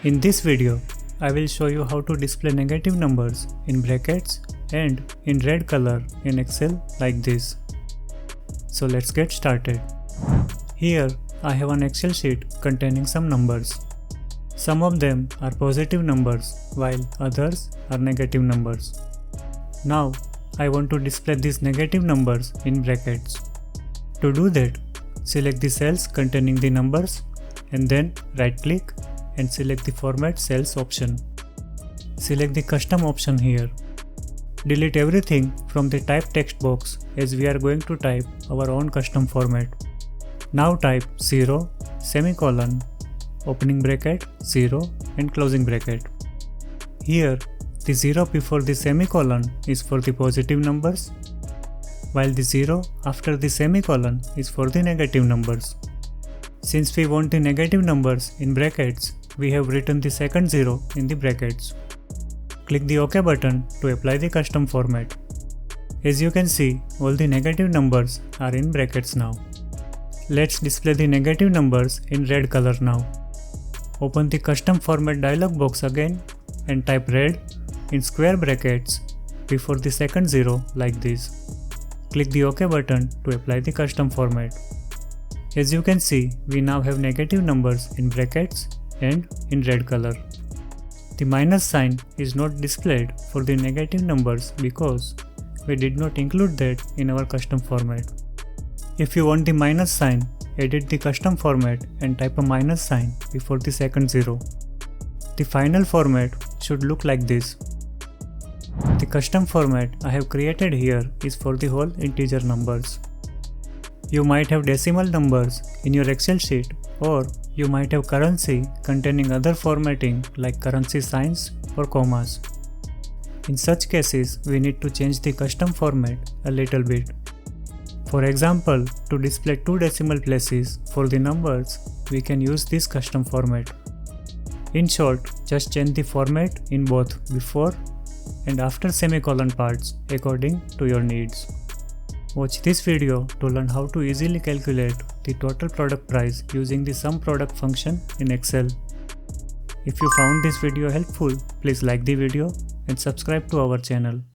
In this video, I will show you how to display negative numbers in brackets and in red color in Excel like this. So let's get started. Here I have an Excel sheet containing some numbers. Some of them are positive numbers while others are negative numbers. Now I want to display these negative numbers in brackets. To do that, select the cells containing the numbers and then right click and select the Format Cells option. Select the Custom option here. Delete everything from the Type text box as we are going to type our own custom format. Now type 0, semicolon, opening bracket, 0 and closing bracket. Here, the 0 before the semicolon is for the positive numbers, while the 0 after the semicolon is for the negative numbers. Since we want the negative numbers in brackets, we have written the second 0 in the brackets. Click the OK button to apply the custom format. As you can see, all the negative numbers are in brackets now. Let's display the negative numbers in red color now. Open the custom format dialog box again and type red in square brackets before the second 0 like this. Click the OK button to apply the custom format. As you can see, we now have negative numbers in brackets and in red color. The minus sign is not displayed for the negative numbers because we did not include that in our custom format. If you want the minus sign, edit the custom format and type a minus sign before the second 0. The final format should look like this. The custom format I have created here is for the whole integer numbers. You might have decimal numbers in your Excel sheet, or you might have currency containing other formatting like currency signs or commas. In such cases, we need to change the custom format a little bit. For example, to display two decimal places for the numbers, we can use this custom format. In short, just change the format in both before and after semicolon parts according to your needs. Watch this video to learn how to easily calculate the total product price using the sum product function in Excel. If you found this video helpful, please like the video and subscribe to our channel.